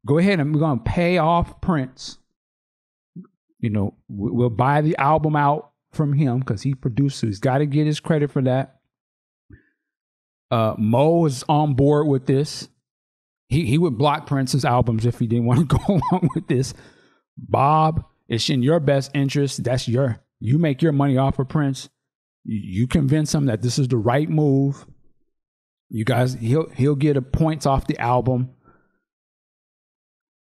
Go ahead and we're going to pay off Prince. You know, we'll buy the album out from him because he produced it. He's got to get his credit for that. Mo is on board with this. He would block Prince's albums if he didn't want to go along with this. Bob, it's in your best interest. You make your money off of Prince. You convince him that this is the right move. You guys, he'll get points off the album.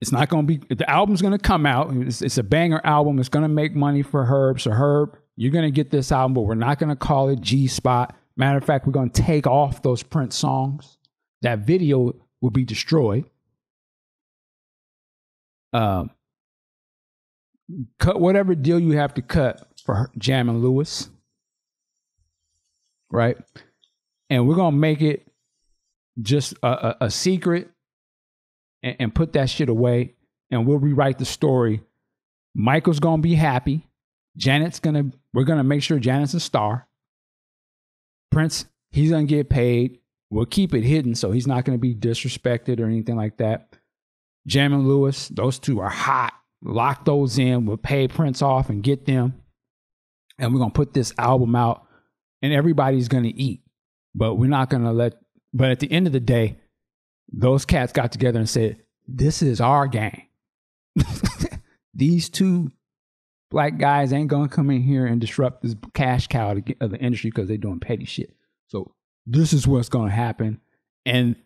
It's not going to be, the album's going to come out. It's a banger album. It's going to make money for Herb. So Herb, you're going to get this album, but we're not going to call it G-Spot. Matter of fact, we're going to take off those Prince songs. That video will be destroyed. Cut whatever deal you have to cut for Jam and Lewis. Right? And we're going to make it just a secret and put that shit away. And we'll rewrite the story. Michael's going to be happy. We're going to make sure Janet's a star. Prince, he's going to get paid. We'll keep it hidden so he's not going to be disrespected or anything like that. Jam and Lewis, those two are hot. Lock those in. We'll pay Prince off and get them. And we're going to put this album out and everybody's going to eat. But we're not going to but at the end of the day, those cats got together and said, this is our gang. These two black guys ain't going to come in here and disrupt this cash cow of the industry because they're doing petty shit. So this is what's going to happen. And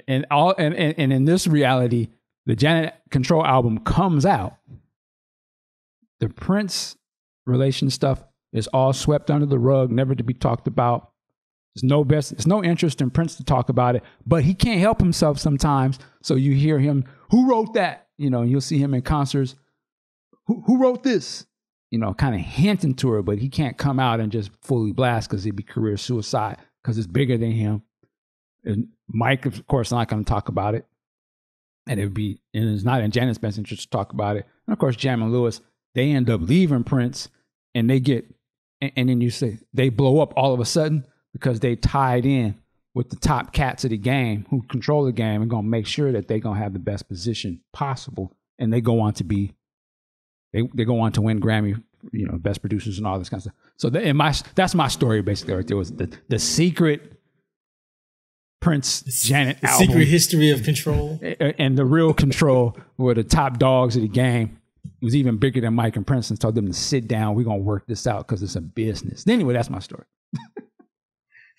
in this reality, the Janet Control album comes out. The Prince relation stuff is all swept under the rug, never to be talked about. There's no interest in Prince to talk about it, but he can't help himself sometimes. So you hear him, who wrote that? You'll see him in concerts. Who wrote this? Kind of hinting to her, but he can't come out and just fully blast because it'd be career suicide because it's bigger than him. And Mike, of course, not going to talk about it. And it's not in Janet's best interest to talk about it. And of course, Jam and Lewis, they end up leaving Prince and and then you say they blow up all of a sudden because they tied in with the top cats of the game who control the game and going to make sure that they're going to have the best position possible. And they go on to they go on to win Grammy, best producers and all this kind of stuff. So that's my story basically right there, was the secret Prince Janet album. Secret history of Control. And the real Control were the top dogs of the game. It was even bigger than Mike and Prince and told them to sit down. We're going to work this out because it's a business. Anyway, that's my story.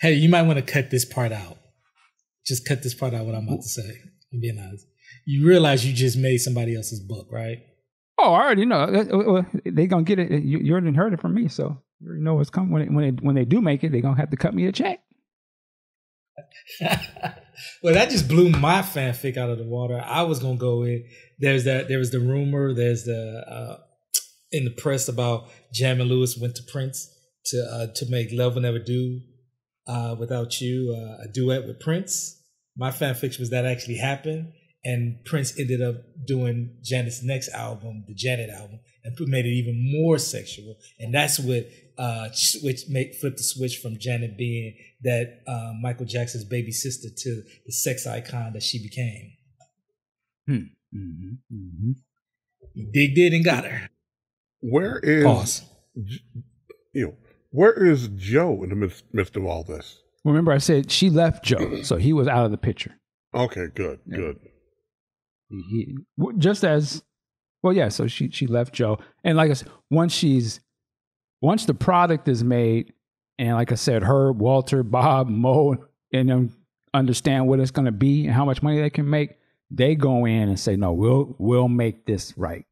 Hey, you might want to cut this part out. Just cut this part out, what I'm about to say. I'm being honest. You realize you just made somebody else's book, right? Oh, I already know. They're going to get it. You already heard it from me, so you already know what's coming. When they do make it, they're going to have to cut me a check. Well, that just blew my fanfic out of the water. I was going to go in. There was the rumor. There's the in the press about Jam and Lewis went to Prince to make Love Will Never Do Without You, a duet with Prince. My fanfiction was that actually happened, and Prince ended up doing Janet's next album, the Janet album, and made it even more sexual. And that's what flipped the switch from Janet being that Michael Jackson's baby sister to the sex icon that she became. He digged it and got her. Where is Pause. Where is Joe in the midst of all this? Remember, I said she left Joe, so he was out of the picture. Okay, good. So she left Joe, and like I said, once the product is made, and like I said, Herb, Walter, Bob, Mo, and them understand what it's going to be and how much money they can make, they go in and say, no, we'll make this right.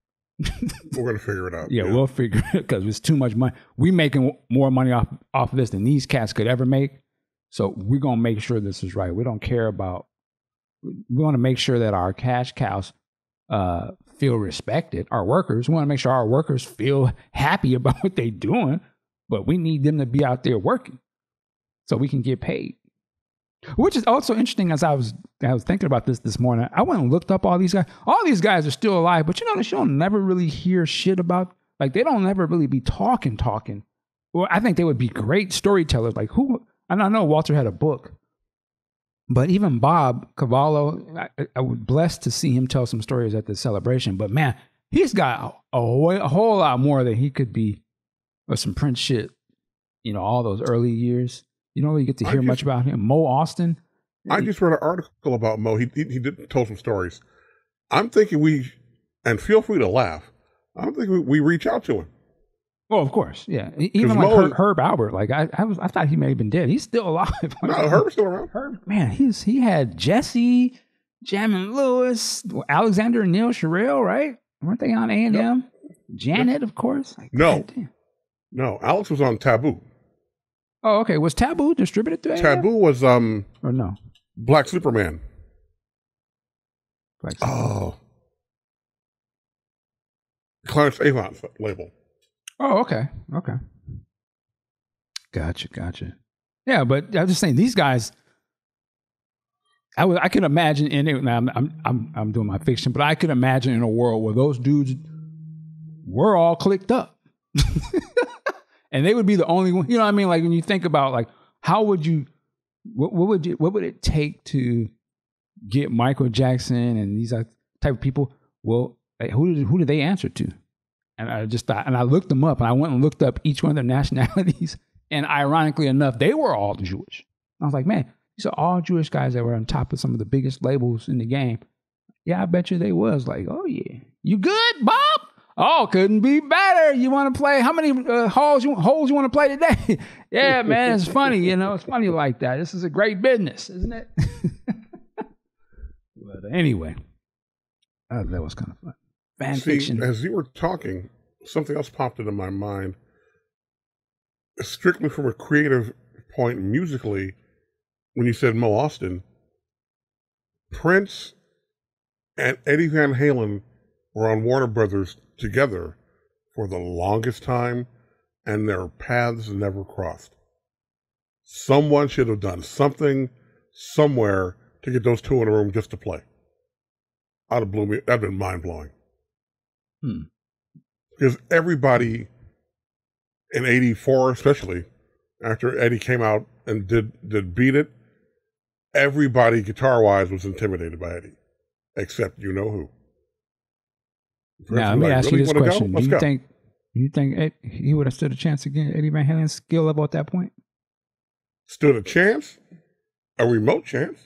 We're going to figure it out. Yeah, we'll figure it because it's too much money. We making more money off of this than these cats could ever make. So we're going to make sure this is right. We don't care about, we want to make sure that our cash cows feel respected. Our workers, we want to make sure our workers feel happy about what they're doing, but we need them to be out there working so we can get paid. Which is also interesting. As I was thinking about this morning, I went and looked up all these guys. All these guys are still alive, but you don't never really hear shit about, like, they don't ever really be talking. Well, I think they would be great storytellers. Like who, and I know Walter had a book, but even Bob Cavallo, I was blessed to see him tell some stories at the celebration. But man, he's got a whole lot more than he could be with some Prince shit, all those early years. You don't really get to hear much about him. Mo Austin. I just read an article about Mo. He told some stories. I'm thinking and feel free to laugh, I'm thinking we reach out to him. Well, of course, yeah. Even like Herb Albert, like I thought he may have been dead. He's still alive. No, Herb's still around. Herb, man, he had Jesse, Jam and Lewis, Alexander and Neil Sherrill, right? Weren't they on A&M? Yep. Janet, of course. Like, no, Alex was on Taboo. Oh, okay. Was Taboo distributed through AAF? Taboo was Or no? Black Superman. Like, Oh. Clarence Avant's label. oh, okay. Okay. Gotcha. Yeah, but I'm just saying these guys. I can imagine in it. Now I'm doing my fiction, but I could imagine in a world where those dudes were all clicked up, and they would be the only one. You know what I mean? Like when you think about like how would you, what would it take to get Michael Jackson and these type of people? Well, like, who did they answer to? And I just thought, and I looked them up, and I went and looked up each one of their nationalities, and ironically enough, they were all Jewish. I was like, man, these are all Jewish guys that were on top of some of the biggest labels in the game. Yeah, I bet you they was like, oh yeah, you good, Bob? Oh, couldn't be better. You want to play? How many holes you want to play today? Yeah, man, it's funny. You know, it's funny like that. This is a great business, isn't it? But anyway, that was kind of fun. Fan fiction. As you were talking, something else popped into my mind. Strictly from a creative point musically, when you said Mo Austin, Prince and Eddie Van Halen were on Warner Brothers together for the longest time, and their paths never crossed. Someone should have done something somewhere to get those two in a room just to play. That'd have been mind-blowing. Because everybody in 84, especially, after Eddie came out and did Beat It, everybody guitar-wise was intimidated by Eddie, except you know who. Now, let me ask you this question. Do you think he would have stood a chance against Eddie Van Halen's skill level at that point? Stood a chance? A remote chance?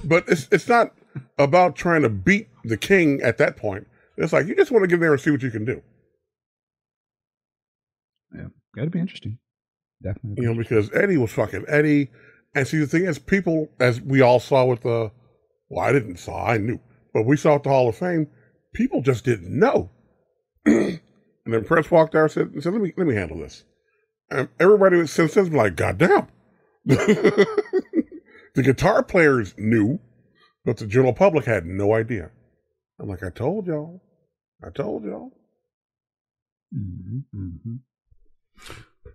But it's not about trying to beat the king at that point. It's like, you just want to get in there and see what you can do. Yeah, that'd be interesting. Definitely. You know, because Eddie was fucking Eddie. And see, the thing is, people, as we all saw with I knew, but we saw at the Hall of Fame, people just didn't know. And then Prince walked out and said, let me handle this. And everybody was since then like, God damn. The guitar players knew, but the general public had no idea. I'm like, I told y'all. Mm-hmm.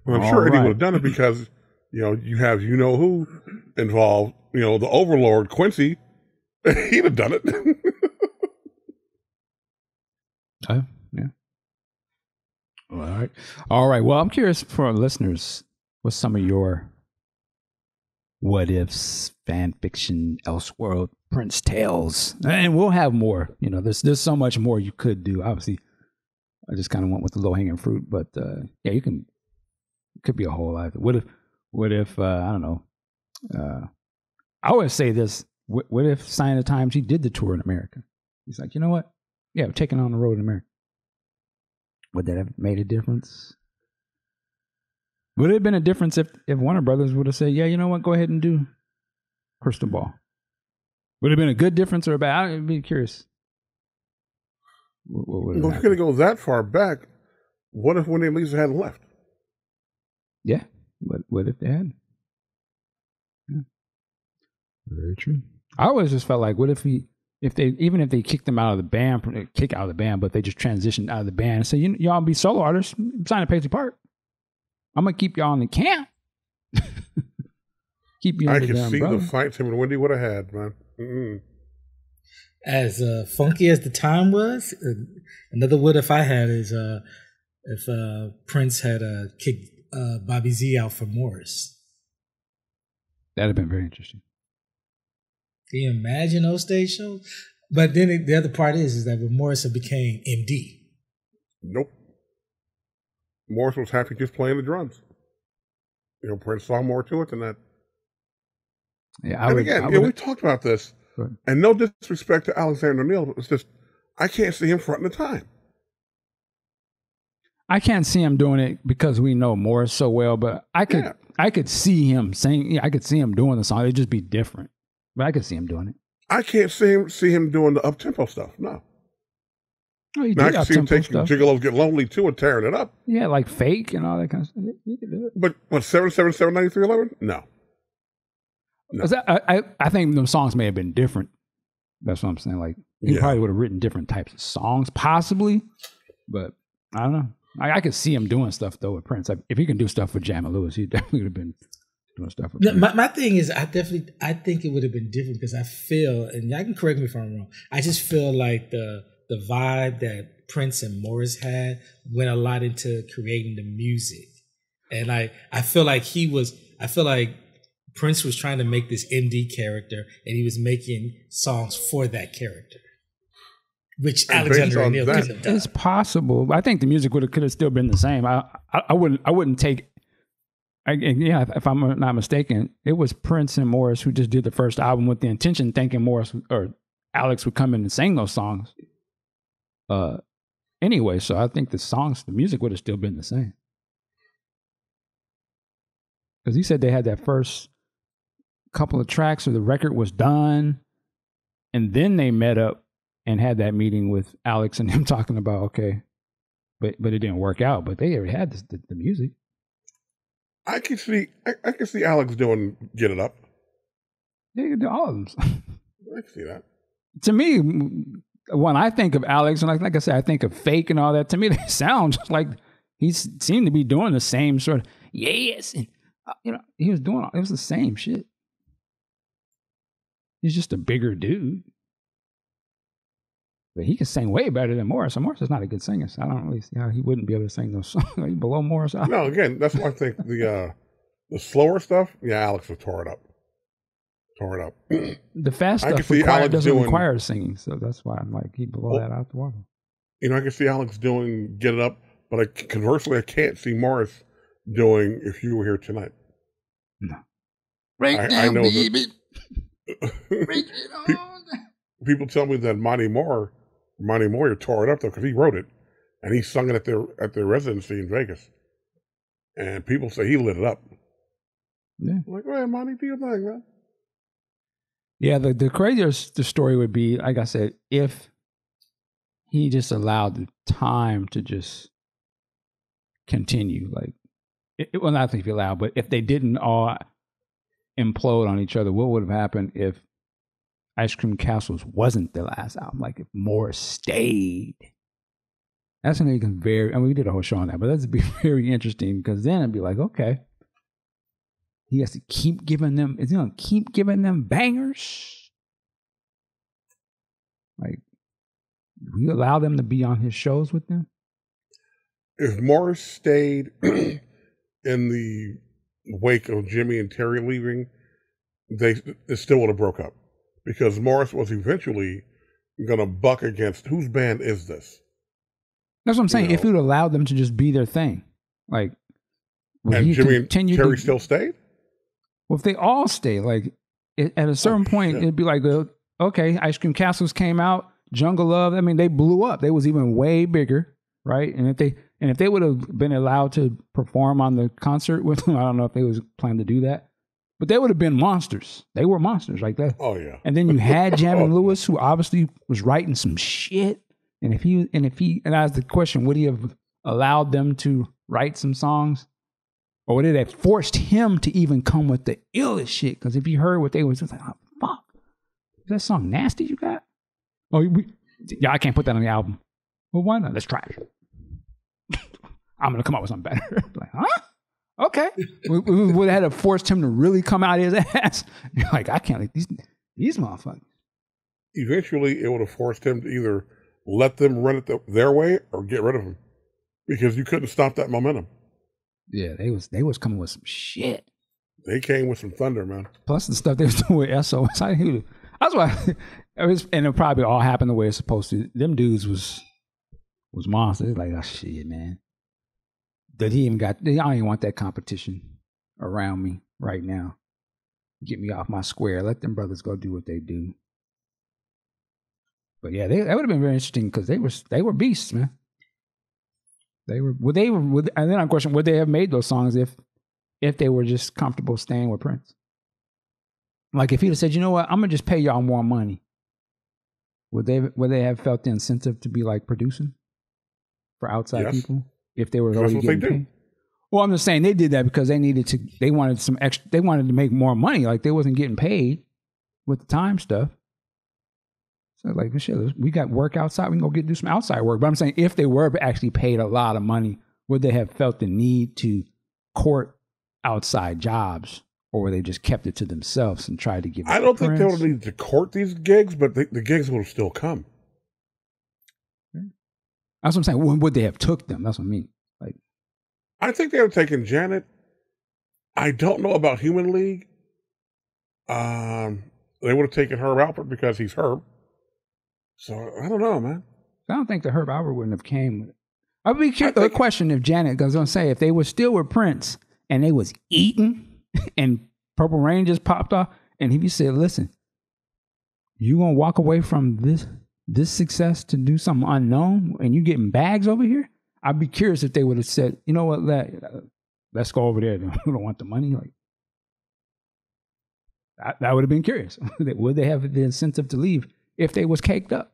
Well, I'm sure Eddie would have done it because, you know, you have who involved, you know, the overlord Quincy. He'd have done it. Yeah. All right. Well, I'm curious for our listeners, what's some of your what ifs, fan fiction, Elseworld, Prince tales, and we'll have more. You know, there's so much more you could do. Obviously, I just kind of went with the low hanging fruit, but yeah, it could be a whole lot. What if I don't know? I always say this. What if Sign of the Times he did the tour in America? He's like, you know what? Yeah, we're taking on the road in America. Would that have made a difference? Would it have been a difference if Warner Brothers would have said, yeah, you know what, go ahead and do Crystal Ball? Would it have been a good difference or a bad? I'd be curious. Well, if you're going to go that far back, what if Wendy and Lisa hadn't left? Yeah. What if they hadn't? Yeah. Very true. I always just felt like, what if they kicked them out of the band, but they just transitioned out of the band and say, y'all be solo artists, sign a Paisley Park. I'm gonna keep y'all in the camp. Keep you. I can see the fights him and Wendy would have had, man. Mm-mm. As funky as the time was, another what if I had is if Prince had kicked Bobby Z out for Morris. That'd have been very interesting. Can you imagine those stage shows? But then the other part is that when Morrison became MD. Nope. Morris was happy just playing the drums. You know, Prince saw more to it than that. Yeah, we talked about this, and no disrespect to Alexander O'Neal, but it's just, I can't see him fronting the time. I can't see him doing it because we know Morris so well, but I could see him saying, I could see him doing the song. It'd just be different. But I could see him doing it. I can't see him doing the up-tempo stuff, no. Oh, he Now I did can see him up-tempo taking stuff. Gigolo Get Lonely too and tearing it up. Yeah, like Fake and all that kind of stuff. He could do it. But what 7779311? No. 'Cause I think those songs may have been different. That's what I'm saying. Like he Yeah. probably would have written different types of songs, possibly. But I don't know. I could see him doing stuff though with Prince. Like, if he can do stuff with Jam and Lewis, he definitely would have been doing stuff with No, Prince. my thing is, I think it would have been different because I feel, and y'all can correct me if I'm wrong. I just feel like the vibe that Prince and Morris had went a lot into creating the music, and I feel like Prince was trying to make this MD character, and he was making songs for that character, which And Alexander based on O'Neal that- couldn't have done. It's possible. I think the music could have still been the same. I wouldn't take. Yeah, if I'm not mistaken, it was Prince and Morris who just did the first album with the intention, thinking Morris or Alex would come in and sing those songs. Anyway, so I think the music would have still been the same. Because he said they had that first couple of tracks, or the record was done, and then they met up and had that meeting with Alex and him talking about, okay, but it didn't work out. But they already had the music. I can see Alex doing Get It Up. They could do all of them. I can see that. To me, when I think of Alex, and like I said, I think of Fake and all that. To me, they sound just like he seemed to be doing the same sort of yes, and he was doing it was the same shit. He's just a bigger dude, but he can sing way better than Morris. And Morris is not a good singer, so I don't really see how he wouldn't be able to sing those songs. He's below Morris. No, again, that's why I think the slower stuff. Yeah, Alex would tore it up. The fast I can stuff see Alex doesn't doing- require singing, so that's why I'm like he below that out the water. I can see Alex doing Get It Up, but conversely, I can't see Morris doing If You Were Here Tonight. No. I know that people tell me that Monty Moore tore it up though because he wrote it and he sung it at their residency in Vegas, and people say he lit it up. Yeah. I'm like, well, Monty, do your thing, man. Yeah, the crazier the story would be, like I said, if he just allowed the time to just continue. Like, well, not if he allowed, but if they didn't all implode on each other, what would have happened if Ice Cream Castles wasn't the last album? Like, if Morris stayed. That's going to be very, we did a whole show on that, but that's be very interesting because then it'd be like, okay. He has to keep giving them, is he going to keep giving them bangers? Like, do you allow them to be on his shows with them? If Morris stayed in the wake of Jimmy and Terry leaving, it still would have broke up because Morris was eventually going to buck against whose band is this? That's what I'm saying. If you'd allowed them to just be their thing, like, and Jimmy and Terry still stayed? Well, if they all stay, like at a certain point, it'd be like, okay, Ice Cream Castles came out, Jungle Love. I mean, they blew up. They was even way bigger, right? And if they would have been allowed to perform on the concert with them, I don't know if they was planning to do that, but they would have been monsters. They were monsters like that. Oh yeah. And then you had Jam and Lewis, who obviously was writing some shit. And if he and I asked the question, would he have allowed them to write some songs? Or would it have forced him to even come with the illest shit? Because if you heard what they was like, oh, fuck. Is that song nasty you got? Oh, yeah, I can't put that on the album. Well, why not? Let's try it. I'm going to come up with something better. Like, huh? Okay. we would have had to forced him to really come out of his ass. You're like, I can't like these motherfuckers. Eventually, it would have forced him to either let them run it their way or get rid of him because you couldn't stop that momentum. Yeah, they was coming with some shit. They came with some thunder, man. Plus the stuff they was doing with SOS. That's why it was, and it probably all happened the way it's supposed to. Them dudes was monsters. Like, oh shit, man. That he even got. I don't even want that competition around me right now. Get me off my square. Let them brothers go do what they do. But yeah, that would have been very interesting because they were beasts, man. And then I question, would they have made those songs if they were just comfortable staying with Prince? Like if he'd have said, you know what, I'm gonna just pay y'all more money. would they have felt the incentive to be like producing for outside Yes. people if they were That's already what they getting do. paid? Well, I'm just saying they did that because they wanted some extra, they wanted to make more money. Like they wasn't getting paid with the time stuff. So like, shit, we got work outside. We can go do some outside work. But I'm saying if they were actually paid a lot of money, would they have felt the need to court outside jobs, or would they just kept it to themselves and tried to give it I don't think they Prince? would need to court these gigs, but the gigs will still come. That's what I'm saying. When would they have took them? That's what I mean. Like, I think they would have taken Janet. I don't know about Human League. They would have taken Herb Alpert because he's Herb. So I don't know, man. I don't think the Herb Albert wouldn't have came with it. I'd be curious. The question if Janet, because I'm gonna say if they were still with Prince and they was eating and Purple Rain just popped off, and he said, "Listen, you gonna walk away from this success to do something unknown, and you getting bags over here?" I'd be curious if they would have said, "You know what? Let's go over there. We don't want the money." Like that would have been curious. Would they have the incentive to leave if they was caked up?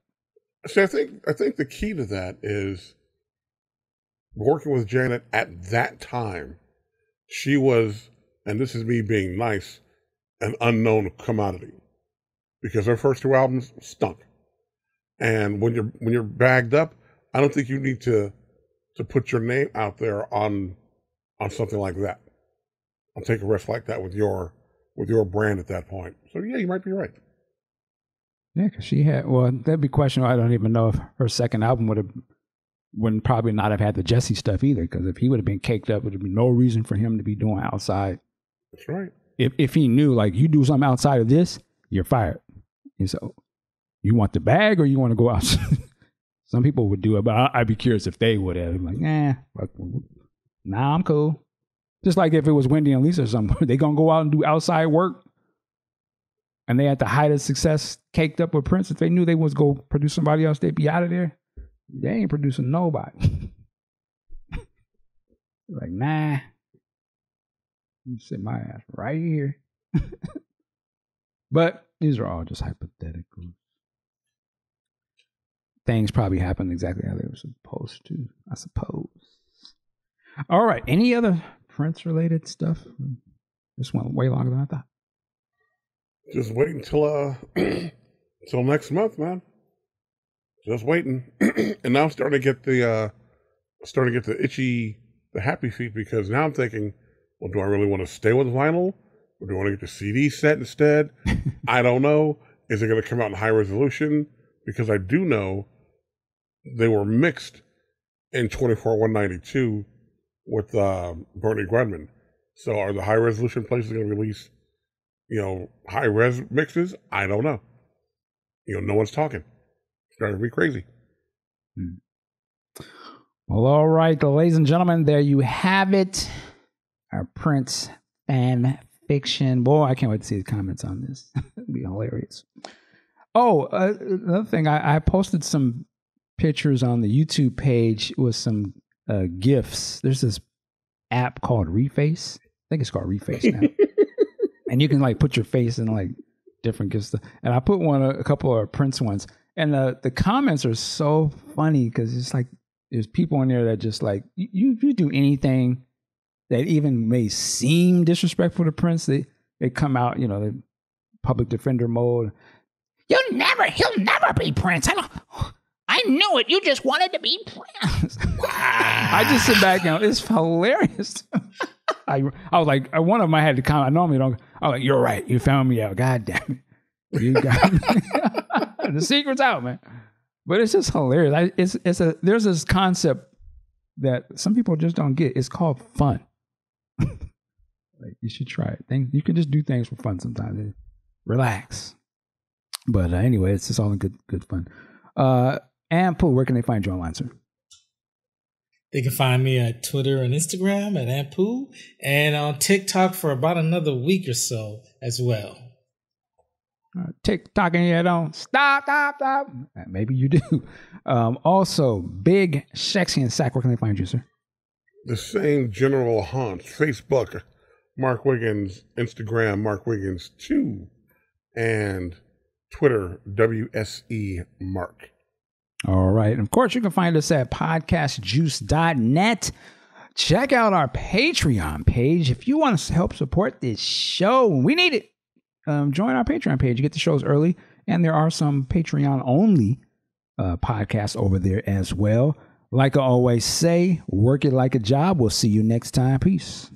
So I think the key to that is working with Janet at that time. She was, and this is me being nice, an unknown commodity because her first two albums stunk. And when you're bagged up, I don't think you need to put your name out there on something like that. I'll take a risk like that with your brand at that point. So yeah, you might be right. Yeah, because she had, well, that'd be questionable. I don't even know if her second album wouldn't probably not have had the Jesse stuff either. Because if he would have been caked up, there'd be no reason for him to be doing outside. That's right. If he knew, like, you do something outside of this, you're fired. And so, you want the bag or you want to go out? Some people would do it, but I'd be curious if they would have. Like, nah, I'm cool. Just like if it was Wendy and Lisa or something, they gonna go out and do outside work. And they had the height of success caked up with Prince. If they knew they was go produce somebody else, they'd be out of there. They ain't producing nobody. Like, nah. You sit my ass right here. But these are all just hypothetical. Things probably happened exactly how they were supposed to, I suppose. All right. Any other Prince related stuff? This went way longer than I thought. Just wait until next month, man. Just waiting. And now I'm starting to get the happy feet because now I'm thinking, well, do I really want to stay with vinyl? Or do I want to get the CD set instead? I don't know. Is it going to come out in high resolution? Because I do know they were mixed in 24-192 with Bernie Grundman. So are the high resolution places going to release, high res mixes? I don't know. No one's talking. It's driving me crazy. Well, all right, ladies and gentlemen, there you have it. Our Prince fan fiction. Boy, I can't wait to see the comments on this. It'll be hilarious. Oh, another thing, I posted some pictures on the YouTube page with some GIFs. There's this app called Reface. I think it's called Reface now. And you can like put your face in like different GIFs. And I put a couple of Prince ones. And the comments are so funny because it's like there's people in there that just like, you do anything that even may seem disrespectful to Prince, they come out, the public defender mode. He'll never be Prince. I knew it. You just wanted to be Prince. I just sit back and it's hilarious. I was like, one of them I had to comment. I normally don't. I was like, you're right. You found me out. God damn it. You got me. The secret's out, man. But it's just hilarious. There's this concept that some people just don't get. It's called fun. Like, you should try it. You can just do things for fun sometimes. Relax. But anyway, it's just all in good fun. And Pooh, where can they find you online, sir? They can find me at Twitter and Instagram at Ampu, and on TikTok for about another week or so as well. TikTok and you don't stop. Maybe you do. Also, Big Sexy and Sack, where can they find you, sir? The same general haunts. Facebook, Mark Wiggins. Instagram, Mark Wiggins 2. And Twitter, WSE Mark. All right. And of course, you can find us at podcastjuice.net. Check out our Patreon page. If you want to help support this show, we need it. Join our Patreon page. You get the shows early. And there are some Patreon-only podcasts over there as well. Like I always say, work it like a job. We'll see you next time. Peace.